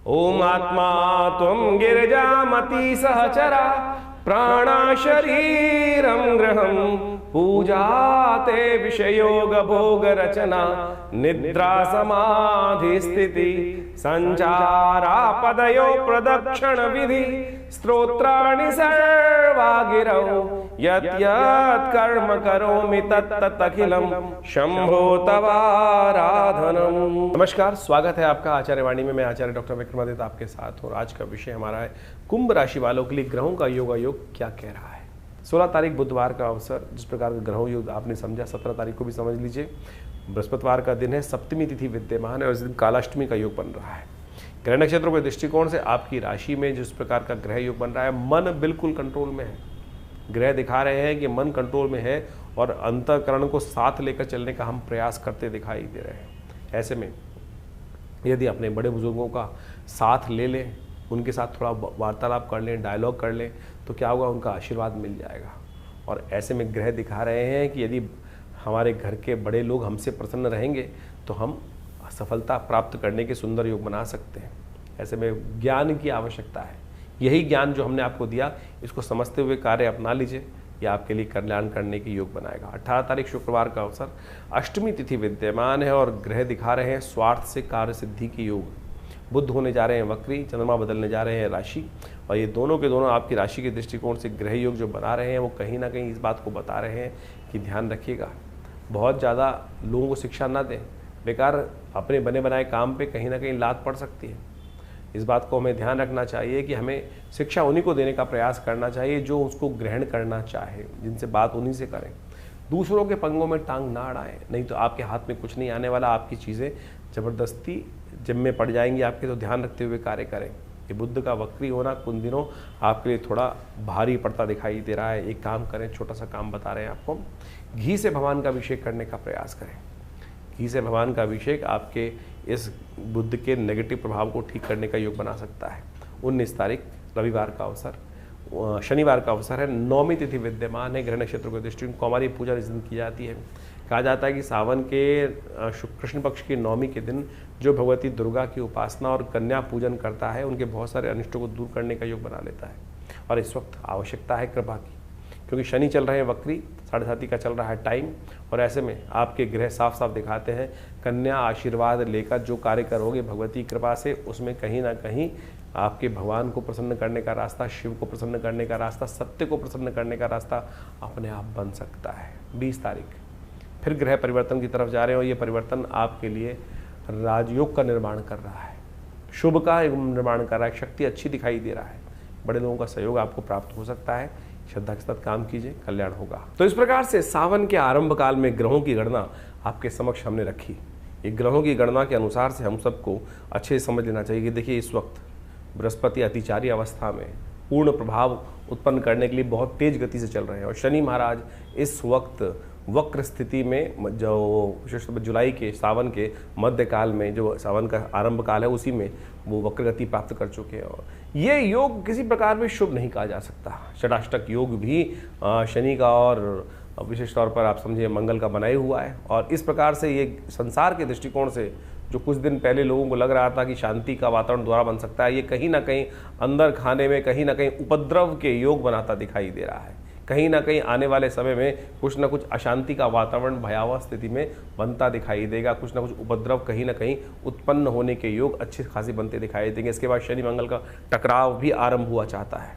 ओम आत्मा त्वं गिरिजामति सहचरा प्राणा शरीरं गृहं पूजा ते विषयोग भोग रचना निद्रा समाधि स्थिति संचारा पदयो प्रदक्षिण विधि स्तोत्राणि सर्वा गिरौ यत् यत् कर्म करोमि तत्तत् अखिलम शंभो तवाराधनम। नमस्कार, स्वागत है आपका आचार्य वाणी में। मैं आचार्य डॉक्टर विक्रमादित्य आपके साथ हूँ। आज का विषय हमारा है कुंभ राशि वालों के लिए ग्रहों का योग क्या कह रहा है। 16 तारीख बुधवार का अवसर, जिस प्रकार का ग्रहों योग आपने समझा, 17 तारीख को भी समझ लीजिए। बृहस्पतिवार का दिन है, सप्तमी तिथि विद्यमान है और इस दिन कालाष्टमी का योग बन रहा है। ग्रह नक्षत्रों के दृष्टिकोण से आपकी राशि में जिस प्रकार का ग्रह योग बन रहा है, मन बिल्कुल कंट्रोल में है। ग्रह दिखा रहे हैं कि मन कंट्रोल में है और अंतःकरण को साथ लेकर चलने का हम प्रयास करते दिखाई दे रहे हैं। ऐसे में यदि अपने बड़े बुजुर्गों का साथ ले लें, उनके साथ थोड़ा वार्तालाप कर लें, डायलॉग कर लें, तो क्या होगा, उनका आशीर्वाद मिल जाएगा। और ऐसे में ग्रह दिखा रहे हैं कि यदि हमारे घर के बड़े लोग हमसे प्रसन्न रहेंगे तो हम सफलता प्राप्त करने के सुंदर योग बना सकते हैं। ऐसे में ज्ञान की आवश्यकता है। यही ज्ञान जो हमने आपको दिया, इसको समझते हुए कार्य अपना लीजिए, यह आपके लिए कल्याण करने की योग बनाएगा। 18 तारीख शुक्रवार का अवसर, अष्टमी तिथि विद्यमान है और ग्रह दिखा रहे हैं स्वार्थ से कार्य सिद्धि की योग। बुध होने जा रहे हैं वक्री, चंद्रमा बदलने जा रहे हैं राशि, और ये दोनों के दोनों आपकी राशि के दृष्टिकोण से ग्रह योग जो बना रहे हैं वो कहीं ना कहीं इस बात को बता रहे हैं कि ध्यान रखिएगा, बहुत ज़्यादा लोगों को शिक्षा ना दें। बेकार अपने बने बनाए काम पे कहीं ना कहीं लात पड़ सकती है। इस बात को हमें ध्यान रखना चाहिए कि हमें शिक्षा उन्हीं को देने का प्रयास करना चाहिए जो उसको ग्रहण करना चाहे, जिनसे बात उन्हीं से करें। दूसरों के पंगों में टांग ना अड़ाएं, नहीं तो आपके हाथ में कुछ नहीं आने वाला। आपकी चीज़ें ज़बरदस्ती जिम्मे पड़ जाएंगी आपके, तो ध्यान रखते हुए कार्य करें। ये बुध का वक्री होना कुछ दिनों आपके लिए थोड़ा भारी पड़ता दिखाई दे रहा है। एक काम करें, छोटा सा काम बता रहे हैं आपको, घी से भगवान का अभिषेक करने का प्रयास करें। घी से भगवान का अभिषेक आपके इस बुध के नेगेटिव प्रभाव को ठीक करने का योग बना सकता है। 19 तारीख रविवार का अवसर, शनिवार का अवसर है, नौमी तिथि विद्यमान है। ग्रह नक्षत्रों के दृष्टि कौमारी पूजा इस दिन की जाती है। कहा जाता है कि सावन के कृष्ण पक्ष की नौमी के दिन जो भगवती दुर्गा की उपासना और कन्या पूजन करता है, उनके बहुत सारे अनिष्टों को दूर करने का योग बना लेता है। और इस वक्त आवश्यकता है कृपा की, क्योंकि शनि चल रहे हैं वक्री, 7:30 का चल रहा है टाइम, और ऐसे में आपके ग्रह साफ साफ दिखाते हैं कन्या आशीर्वाद लेकर जो कार्य करोगे भगवती कृपा से, उसमें कहीं ना कहीं आपके भगवान को प्रसन्न करने का रास्ता, शिव को प्रसन्न करने का रास्ता, सत्य को प्रसन्न करने का रास्ता अपने आप बन सकता है। 20 तारीख फिर ग्रह परिवर्तन की तरफ जा रहे हैं और ये परिवर्तन आपके लिए राजयोग का निर्माण कर रहा है, शुभ का निर्माण कर रहा है। शक्ति अच्छी दिखाई दे रहा है, बड़े लोगों का सहयोग आपको प्राप्त हो सकता है। श्रद्धा के साथ काम कीजिए, कल्याण होगा। तो इस प्रकार से सावन के आरंभ काल में ग्रहों की गणना आपके समक्ष हमने रखी। ये ग्रहों की गणना के अनुसार से हम सबको अच्छे से समझ लेना चाहिए कि देखिए, इस वक्त बृहस्पति अतिचारी अवस्था में पूर्ण प्रभाव उत्पन्न करने के लिए बहुत तेज गति से चल रहे हैं, और शनि महाराज इस वक्त वक्र स्थिति में, जो विशेषतः जुलाई के सावन के मध्यकाल में, जो सावन का आरंभ काल है, उसी में वो वक्र गति प्राप्त कर चुके हैं। और ये योग किसी प्रकार में शुभ नहीं कहा जा सकता। षडाष्टक योग भी शनि का और विशेष तौर पर आप समझिए मंगल का बनाया हुआ है। और इस प्रकार से ये संसार के दृष्टिकोण से जो कुछ दिन पहले लोगों को लग रहा था कि शांति का वातावरण द्वारा बन सकता है, ये कहीं ना कहीं अंदर खाने में कहीं ना कहीं उपद्रव के योग बनाता दिखाई दे रहा है। कहीं ना कहीं आने वाले समय में कुछ ना कुछ अशांति का वातावरण भयावह स्थिति में बनता दिखाई देगा। कुछ ना कुछ उपद्रव कहीं ना कहीं उत्पन्न होने के योग अच्छे खासी बनते दिखाई देंगे। इसके बाद शनि मंगल का टकराव भी आरंभ हुआ चाहता है।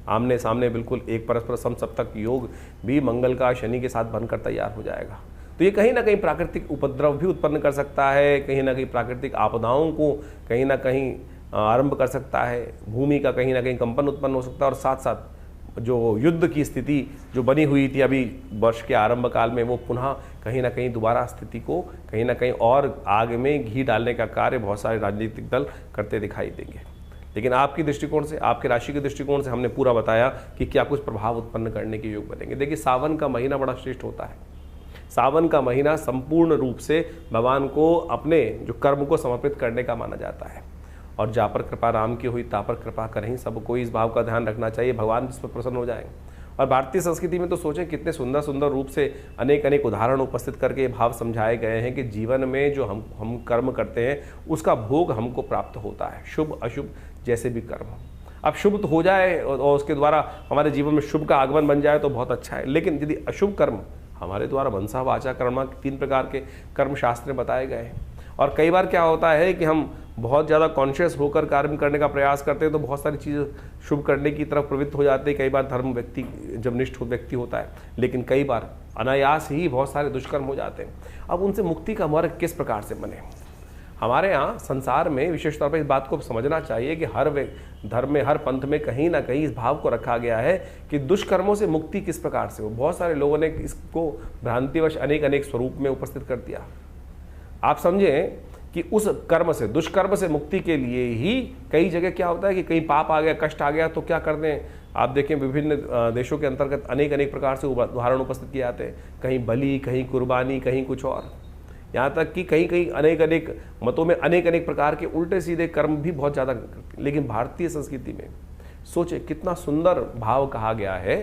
आमने सामने बिल्कुल एक परस्पर समसप्तक योग भी मंगल का शनि के साथ बनकर तैयार हो जाएगा। तो ये कहीं ना कहीं प्राकृतिक उपद्रव भी उत्पन्न कर सकता है, कहीं ना कहीं प्राकृतिक आपदाओं को कहीं ना कहीं आरंभ कर सकता है। भूमि का कहीं ना कहीं कंपन उत्पन्न हो सकता है, और साथ साथ जो युद्ध की स्थिति जो बनी हुई थी अभी वर्ष के आरंभ काल में, वो पुनः कहीं ना कहीं दोबारा स्थिति को कहीं ना कहीं और आग में घी डालने का कार्य बहुत सारे राजनीतिक दल करते दिखाई देंगे। लेकिन आपकी दृष्टिकोण से, आपके राशि के दृष्टिकोण से हमने पूरा बताया कि क्या कुछ प्रभाव उत्पन्न करने के योग बनेंगे। देखिए, सावन का महीना बड़ा श्रेष्ठ होता है। सावन का महीना संपूर्ण रूप से भगवान को अपने जो कर्म को समर्पित करने का माना जाता है। और जा पर कृपा राम की हुई ता पर कृपा करें, सबको इस भाव का ध्यान रखना चाहिए। भगवान इस पर प्रसन्न हो जाएंगे और भारतीय संस्कृति में तो सोचें कितने सुंदर सुंदर रूप से अनेक अनेक उदाहरण उपस्थित करके ये भाव समझाए गए हैं कि जीवन में जो हम कर्म करते हैं उसका भोग हमको प्राप्त होता है, शुभ अशुभ जैसे भी कर्म। अब शुभ तो हो जाए और उसके द्वारा हमारे जीवन में शुभ का आगमन बन जाए तो बहुत अच्छा है, लेकिन यदि अशुभ कर्म हमारे द्वारा मनसा वाचा कर्म 3 प्रकार के कर्म शास्त्र में बताए गए हैं। और कई बार क्या होता है कि हम बहुत ज़्यादा कॉन्शियस होकर कार्य करने का प्रयास करते हैं तो बहुत सारी चीज़ें शुभ करने की तरफ प्रवृत्त हो जाते हैं। कई बार धर्म व्यक्ति जब निष्ठ व्यक्ति होता है, लेकिन कई बार अनायास ही बहुत सारे दुष्कर्म हो जाते हैं। अब उनसे मुक्ति का मार्ग किस प्रकार से बने? हमारे यहाँ संसार में विशेष तौर पर इस बात को समझना चाहिए कि हर धर्म में, हर पंथ में कहीं ना कहीं इस भाव को रखा गया है कि दुष्कर्मों से मुक्ति किस प्रकार से हो। बहुत सारे लोगों ने इसको भ्रांतिवश अनेक अनेक स्वरूप में उपस्थित कर दिया। आप समझें कि उस कर्म से, दुष्कर्म से मुक्ति के लिए ही कई जगह क्या होता है कि कहीं पाप आ गया, कष्ट आ गया तो क्या करते हैं आप देखें, विभिन्न देशों के अंतर्गत अनेक अनेक प्रकार से उदाहरण उपस्थित किए जाते हैं। कहीं बलि, कहीं कुर्बानी, कहीं कुछ और, यहाँ तक कि कहीं कहीं अनेक अनेक मतों में अनेक अनेक प्रकार के उल्टे सीधे कर्म भी बहुत ज़्यादा करते हैं। लेकिन भारतीय संस्कृति में सोचे कितना सुंदर भाव कहा गया है,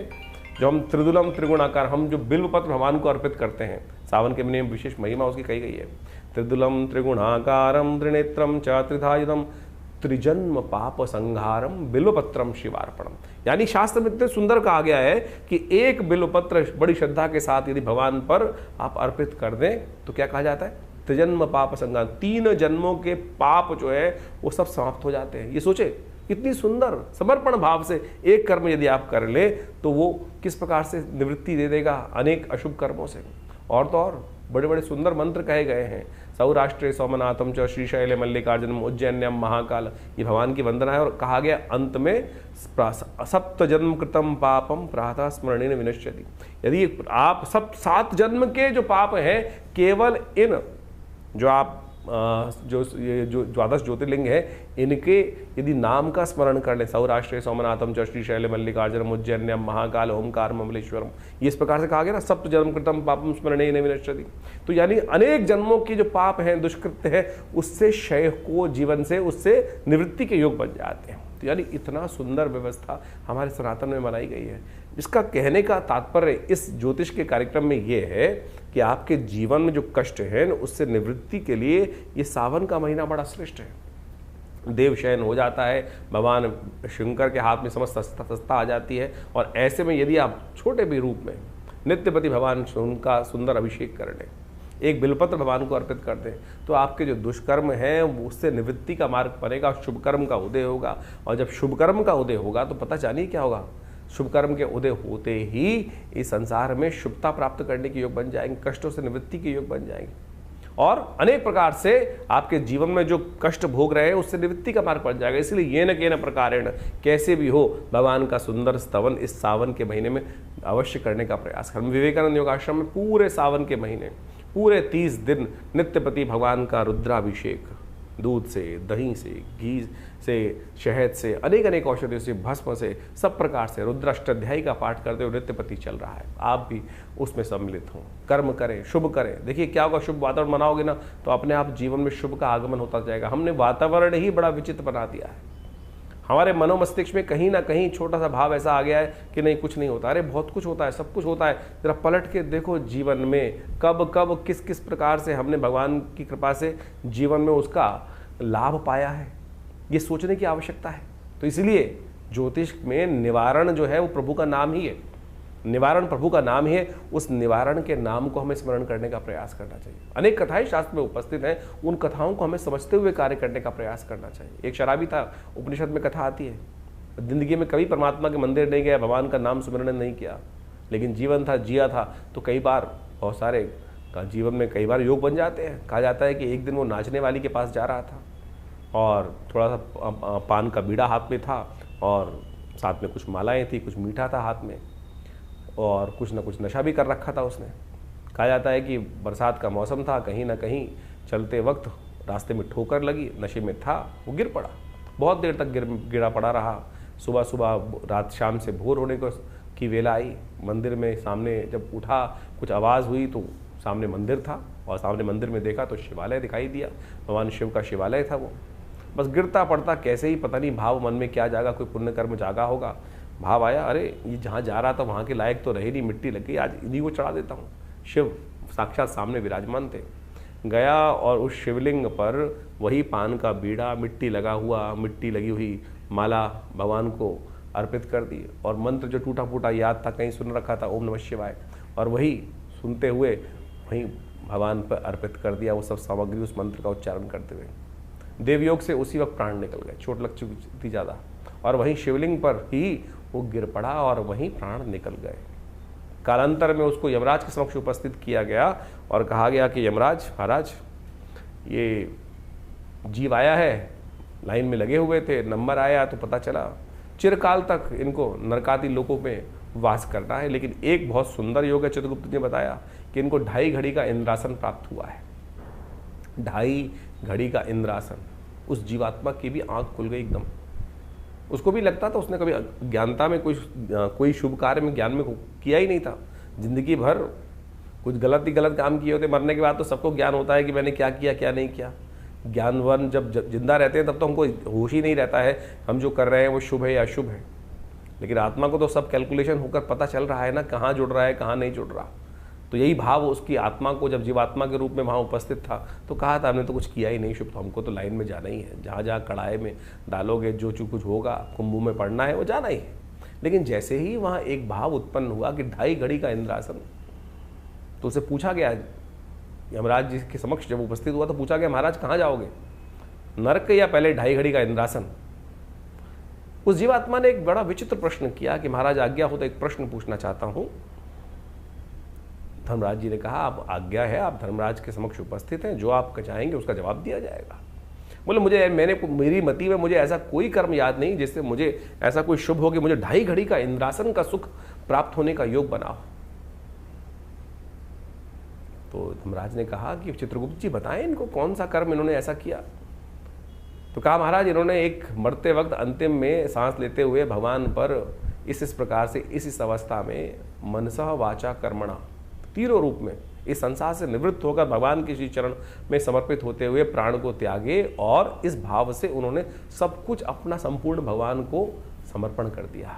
जो हम त्रिदुलम त्रिगुणाकार, हम जो बिल्वपत्र भगवान को अर्पित करते हैं, सावन के महीने में विशेष महिमा उसकी कही गई है। त्रिदुलम त्रिगुणाकारम त्रिनेत्रम च त्रिधायुधम त्रिजन्म पाप संहारम बिल्वपत्रम शिवार्पणम। यानी शास्त्र में इतने सुंदर कहा गया है कि एक बिल्वपत्र बड़ी श्रद्धा के साथ यदि भगवान पर आप अर्पित कर दें तो क्या कहा जाता है? त्रिजन्म पाप संहार, 3 जन्मों के पाप जो है वो सब समाप्त हो जाते हैं। ये सोचे कितनी सुंदर समर्पण भाव से एक कर्म यदि आप कर ले तो वो किस प्रकार से निवृत्ति दे देगा अनेक अशुभ कर्मों से। और तो और बड़े बड़े सुंदर मंत्र कहे गए हैं, सौराष्ट्रे सोमनाथम च श्रीशैले मल्लिकार्जुनम उज्जैन्यम महाकाल, ये भगवान की वंदना है। और कहा गया अंत में सप्त जन्म कृतम पापम प्रातः स्मरणेन विनश्यति। यदि आप 7 जन्म के जो पाप हैं केवल इन जो आप जो द्वादश ज्योतिर्लिंग है इनके यदि नाम का स्मरण कर ले, सौराष्ट्रे सोमनाथम च श्रीशैले मल्लिकार्जुनम उज्जैन्यम महाकाल ओमकार ममलेश्वरम, ये इस प्रकार से कहा गया ना, सप्त जन्म कृतम पापम स्मरणेन विनश्यति। तो यानी अनेक जन्मों की जो पाप हैं, दुष्कृत्य है, उससे क्षय को जीवन से उससे निवृत्ति के योग बन जाते हैं। तो यानी इतना सुंदर व्यवस्था हमारे सनातन में बनाई गई है। इसका कहने का तात्पर्य इस ज्योतिष के कार्यक्रम में ये है कि आपके जीवन में जो कष्ट है उससे निवृत्ति के लिए ये सावन का महीना बड़ा श्रेष्ठ है। देव शयन हो जाता है, भगवान शंकर के हाथ में समस्त सत्ता आ जाती है। और ऐसे में यदि आप छोटे भी रूप में नित्यपति भगवान उनका सुंदर अभिषेक कर लें, एक बिल्वपत्र भगवान को अर्पित कर दें, तो आपके जो दुष्कर्म हैं उससे निवृत्ति का मार्ग बनेगा, शुभ कर्म का उदय होगा। और जब शुभ कर्म का उदय होगा तो पता जानिए क्या होगा, शुभ कर्म के उदय होते ही इस संसार में शुभता प्राप्त करने के योग बन जाएंगे, कष्टों से निवृत्ति के योग बन जाएंगे। और अनेक प्रकार से आपके जीवन में जो कष्ट भोग रहे हैं उससे निवृत्ति का मार्ग बन जाएगा। इसलिए ये न के न प्रकारेण कैसे भी हो भगवान का सुंदर स्तवन इस सावन के महीने में अवश्य करने का प्रयास करें। विवेकानंद योगाश्रम में पूरे सावन के महीने पूरे 30 दिन नित्यपति भगवान का रुद्राभिषेक, दूध से, दही से, घी से, शहद से, अनेक अनेक औषधियों से, भस्म से, सब प्रकार से रुद्राष्टाध्यायी का पाठ करते हुए नित्यपति चल रहा है। आप भी उसमें सम्मिलित हों, कर्म करें, शुभ करें। देखिए क्या होगा, शुभ वातावरण बनाओगे ना तो अपने आप जीवन में शुभ का आगमन होता जाएगा। हमने वातावरण ही बड़ा विचित्र बना दिया है। हमारे मनोमस्तिष्क में कहीं ना कहीं छोटा सा भाव ऐसा आ गया है कि नहीं कुछ नहीं होता। अरे बहुत कुछ होता है, सब कुछ होता है। जरा पलट के देखो जीवन में कब कब किस किस प्रकार से हमने भगवान की कृपा से जीवन में उसका लाभ पाया है, ये सोचने की आवश्यकता है। तो इसलिए ज्योतिष में निवारण जो है वो प्रभु का नाम ही है, निवारण प्रभु का नाम ही है। उस निवारण के नाम को हमें स्मरण करने का प्रयास करना चाहिए। अनेक कथाएं शास्त्र में उपस्थित हैं, उन कथाओं को हमें समझते हुए कार्य करने का प्रयास करना चाहिए। एक शराबी था, उपनिषद में कथा आती है, जिंदगी में कभी परमात्मा के मंदिर नहीं गया, भगवान का नाम स्मरण नहीं किया, लेकिन जीवन था, जिया था, तो कई बार बहुत सारे का जीवन में कई बार योग बन जाते हैं। कहा जाता है कि एक दिन वो नाचने वाली के पास जा रहा था और थोड़ा सा पान का बीड़ा हाथ में था और साथ में कुछ मालाएं थी, कुछ मीठा था हाथ में और कुछ ना कुछ नशा भी कर रखा था उसने। कहा जाता है कि बरसात का मौसम था, कहीं ना कहीं चलते वक्त रास्ते में ठोकर लगी, नशे में था, वो गिर पड़ा, बहुत देर तक गिरा पड़ा रहा। सुबह सुबह रात शाम से भोर होने की वेला आई, मंदिर में सामने जब उठा कुछ आवाज़ हुई तो सामने मंदिर था और सामने मंदिर में देखा तो शिवालय दिखाई दिया, भगवान शिव का शिवालय था वो। बस गिरता पड़ता कैसे ही पता नहीं भाव मन में क्या जागा, कोई पुण्य कर्म जागा होगा, भाव आया, अरे ये जहाँ जा रहा था वहाँ के लायक तो रहे नहीं, मिट्टी लग गई, आज इन्हीं को चढ़ा देता हूँ। शिव साक्षात सामने विराजमान थे। गया और उस शिवलिंग पर वही पान का बीड़ा, मिट्टी लगा हुआ, मिट्टी लगी हुई माला भगवान को अर्पित कर दी, और मंत्र जो टूटा फूटा याद था, कहीं सुन रखा था, ओम नमः शिवाय, और वही सुनते हुए वहीं भगवान पर अर्पित कर दिया वो सब सामग्री, उस मंत्र का उच्चारण करते हुए। देवयोग से उसी वक्त प्राण निकल गए, चोट लग चुकी थी ज़्यादा, और वहीं शिवलिंग पर ही वो गिर पड़ा और वहीं प्राण निकल गए। कालांतर में उसको यमराज के समक्ष उपस्थित किया गया और कहा गया कि यमराज महाराज, ये जीव आया है, लाइन में लगे हुए थे, नंबर आया तो पता चला चिरकाल तक इनको नरकादि लोकों में वास करना है, लेकिन एक बहुत सुंदर योग है, चित्रगुप्त ने बताया कि इनको 2.5 घड़ी का इंद्रासन प्राप्त हुआ है। 2.5 घड़ी का इंद्रासन, उस जीवात्मा की भी आंख खुल गई एकदम। उसको भी लगता था उसने कभी ज्ञानता में कोई शुभ कार्य में ज्ञान में किया ही नहीं था, जिंदगी भर कुछ गलत ही गलत काम किए होते। मरने के बाद तो सबको ज्ञान होता है कि मैंने क्या किया क्या नहीं किया। ज्ञानवान जब जिंदा रहते हैं तब तो हमको होश ही नहीं रहता है हम जो कर रहे हैं वो शुभ है या अशुभ है, लेकिन आत्मा को तो सब कैलकुलेशन होकर पता चल रहा है ना, कहाँ जुड़ रहा है कहाँ नहीं जुड़ रहा। तो यही भाव उसकी आत्मा को जब जीवात्मा के रूप में वहाँ उपस्थित था तो कहा था हमने तो कुछ किया ही नहीं शुभ, तो हमको तो लाइन में जाना ही है, जहाँ जहाँ कड़ाई में डालोगे जो कुछ होगा, कुंभों में पड़ना है वो जाना ही है। लेकिन जैसे ही वहाँ एक भाव उत्पन्न हुआ कि 2.5 घड़ी का इंद्रासन, तो उसे पूछा गया, यमराज जी के समक्ष जब उपस्थित हुआ तो पूछा गया महाराज कहाँ जाओगे, नरक या पहले 2.5 घड़ी का इंद्रासन। उस जीवात्मा ने एक बड़ा विचित्र प्रश्न किया कि महाराज आज्ञा हो तो एक प्रश्न पूछना चाहता हूं। धर्मराज जी ने कहा आप आज्ञा है, आप धर्मराज के समक्ष उपस्थित हैं, जो आप चाहेंगे उसका जवाब दिया जाएगा। बोले मेरी मति में मुझे ऐसा कोई कर्म याद नहीं जिससे मुझे ऐसा कोई शुभ हो कि मुझे 2.5 घड़ी का इंद्रासन का सुख प्राप्त होने का योग बना हो। तो धर्मराज ने कहा कि चित्रगुप्त जी बताएं इनको कौन सा कर्म इन्होंने ऐसा किया। तो कहा महाराज इन्होंने एक मरते वक्त अंतिम में सांस लेते हुए भगवान पर इस प्रकार से इस अवस्था में मनसा वाचा कर्मणा तीनों रूप में इस संसार से निवृत्त होकर भगवान के श्री चरण में समर्पित होते हुए प्राण को त्यागे, और इस भाव से उन्होंने सब कुछ अपना संपूर्ण भगवान को समर्पण कर दिया।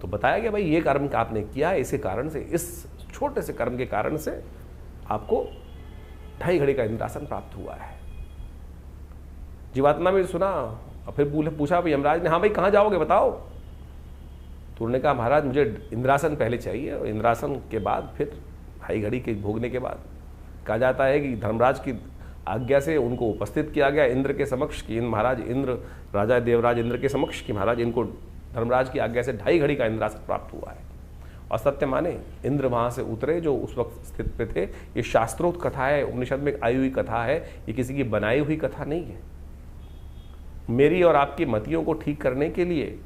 तो बताया गया भाई ये कर्म आपने किया है, इसी कारण से, इस छोटे से कर्म के कारण से आपको 2.5 घड़ी का इंद्रासन प्राप्त हुआ है। जीवात्मा में सुना और फिर पूछा यमराज ने, हाँ भाई कहाँ जाओगे बताओ। तो उन्होंने कहा महाराज मुझे इंद्रासन पहले चाहिए, और इंद्रासन के बाद फिर 2.5 घड़ी के भोगने के बाद कहा जाता है कि धर्मराज की आज्ञा से उनको उपस्थित किया गया इंद्र के समक्ष कि महाराज इंद्र, राजा देवराज इंद्र के समक्ष कि महाराज इनको धर्मराज की आज्ञा से 2.5 घड़ी का इंद्रासन प्राप्त हुआ है। और सत्य माने इंद्र वहाँ से उतरे जो उस वक्त स्थित पे थे। ये शास्त्रोक्त कथा है, उपनिषद में आई हुई कथा है, ये किसी की बनाई हुई कथा नहीं है। मेरी और आपकी मतियों को ठीक करने के लिए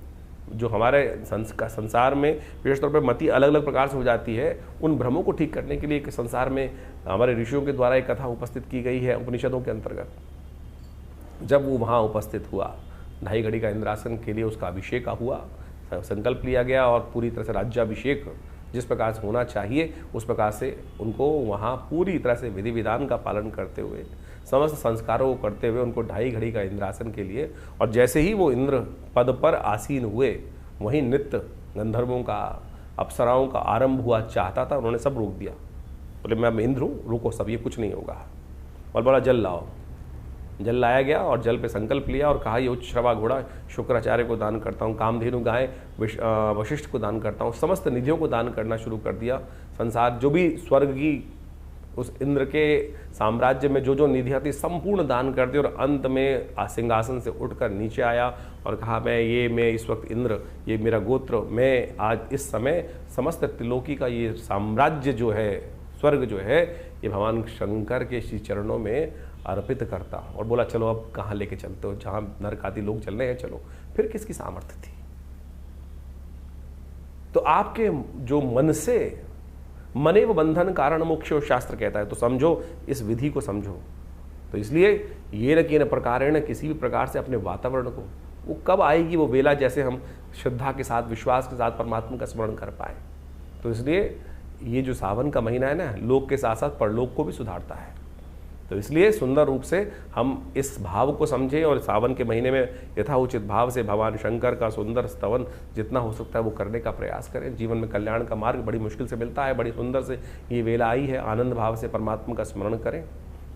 जो हमारे संसार में विशेष तौर पर मति अलग अलग प्रकार से हो जाती है, उन भ्रमों को ठीक करने के लिए संसार में हमारे ऋषियों के द्वारा एक कथा उपस्थित की गई है उपनिषदों के अंतर्गत। जब वो वहाँ उपस्थित हुआ 2.5 घड़ी का इंद्रासन के लिए उसका अभिषेक हुआ, संकल्प लिया गया, और पूरी तरह से राज्याभिषेक जिस प्रकार से होना चाहिए उस प्रकार से उनको वहाँ पूरी तरह से विधि विधान का पालन करते हुए समस्त संस्कारों को करते हुए उनको 2.5 घड़ी का इंद्रासन के लिए, और जैसे ही वो इंद्र पद पर आसीन हुए वहीं नित्य गंधर्वों का अप्सराओं का आरंभ हुआ चाहता था। उन्होंने सब रोक दिया, बोले मैं इंद्र हूँ, रुको सब, ये कुछ नहीं होगा। और बोला जल लाओ। जल लाया गया और जल पे संकल्प लिया और कहा ये उच्च श्रवा घोड़ा शुक्राचार्य को दान करता हूँ, कामधेनु गाय वशिष्ठ को दान करता हूँ, समस्त निधियों को दान करना शुरू कर दिया। संसार जो भी स्वर्ग की उस इंद्र के साम्राज्य में जो जो निधियाँ थी संपूर्ण दान कर दी, और अंत में सिंहासन से उठकर नीचे आया और कहा मैं इस वक्त इंद्र, ये मेरा गोत्र, मैं आज इस समय समस्त त्रिलोकी का ये साम्राज्य जो है, स्वर्ग जो है, ये भगवान शंकर के श्री चरणों में अर्पित करता। और बोला चलो अब कहाँ लेके चलते हो, जहाँ नरक आदि लोग चल रहे हैं चलो। फिर किसकी सामर्थ्य थी? तो आपके जो मन से मनेव बंधन कारण मोक्ष शास्त्र कहता है, तो समझो, इस विधि को समझो। तो इसलिए ये न कि न प्रकारेण किसी भी प्रकार से अपने वातावरण को, वो कब आएगी वो वेला जैसे हम श्रद्धा के साथ विश्वास के साथ परमात्मा का स्मरण कर पाए। तो इसलिए ये जो सावन का महीना है ना, लोक के साथ साथ परलोक को भी सुधारता है। तो इसलिए सुंदर रूप से हम इस भाव को समझें और सावन के महीने में यथाउचित भाव से भगवान शंकर का सुंदर स्तवन जितना हो सकता है वो करने का प्रयास करें। जीवन में कल्याण का मार्ग बड़ी मुश्किल से मिलता है, बड़ी सुंदर से ये वेला आई है। आनंद भाव से परमात्मा का स्मरण करें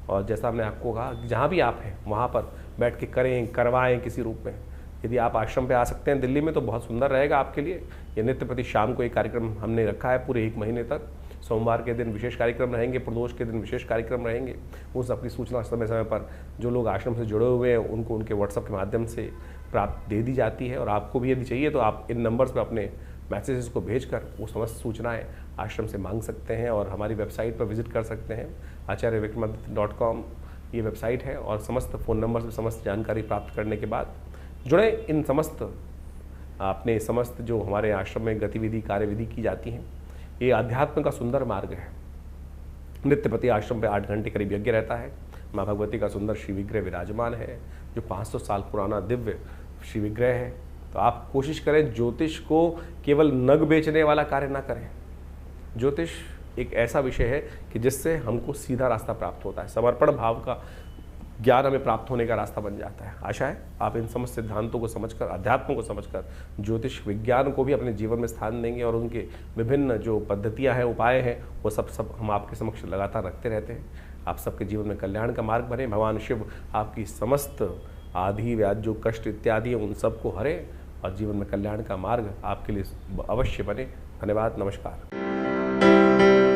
और जैसा हमने आपको कहा कि जहाँ भी आप हैं वहाँ पर बैठ के करें, करवाएं किसी रूप में। यदि आप आश्रम पे आ सकते हैं दिल्ली में तो बहुत सुंदर रहेगा आपके लिए। ये नित्य प्रति शाम को एक कार्यक्रम हमने रखा है पूरे 1 महीने तक। सोमवार के दिन विशेष कार्यक्रम रहेंगे, प्रदोष के दिन विशेष कार्यक्रम रहेंगे। उन सबकी सूचना समय समय पर जो लोग आश्रम से जुड़े हुए हैं उनको उनके व्हाट्सएप के माध्यम से प्राप्त दे दी जाती है। और आपको भी यदि चाहिए तो आप इन नंबर्स पर अपने मैसेजेस को भेजकर वो समस्त सूचनाएं आश्रम से मांग सकते हैं और हमारी वेबसाइट पर विजिट कर सकते हैं। acharyavickramaditya.com ये वेबसाइट है और समस्त फ़ोन नंबर से समस्त जानकारी प्राप्त करने के बाद जुड़े इन समस्त अपने समस्त जो हमारे आश्रम में गतिविधि कार्यविधि की जाती हैं। ये अध्यात्म का सुंदर मार्ग है। नित्य प्रति आश्रम पे 8 घंटे करीब यज्ञ रहता है। माँ भगवती का सुंदर श्री विग्रह विराजमान है जो 500 साल पुराना दिव्य श्री विग्रह है। तो आप कोशिश करें ज्योतिष को केवल नग बेचने वाला कार्य ना करें। ज्योतिष एक ऐसा विषय है कि जिससे हमको सीधा रास्ता प्राप्त होता है, समर्पण भाव का ज्ञान हमें प्राप्त होने का रास्ता बन जाता है। आशा है आप इन समस्त सिद्धांतों को समझकर, अध्यात्म को समझकर ज्योतिष विज्ञान को भी अपने जीवन में स्थान देंगे और उनके विभिन्न जो पद्धतियां हैं, उपाय हैं, वो सब हम आपके समक्ष लगातार रखते रहते हैं। आप सबके जीवन में कल्याण का मार्ग बने। भगवान शिव आपकी समस्त आदि व्याध जो कष्ट इत्यादि हैं उन सबको हरे और जीवन में कल्याण का मार्ग आपके लिए अवश्य बने। धन्यवाद, नमस्कार।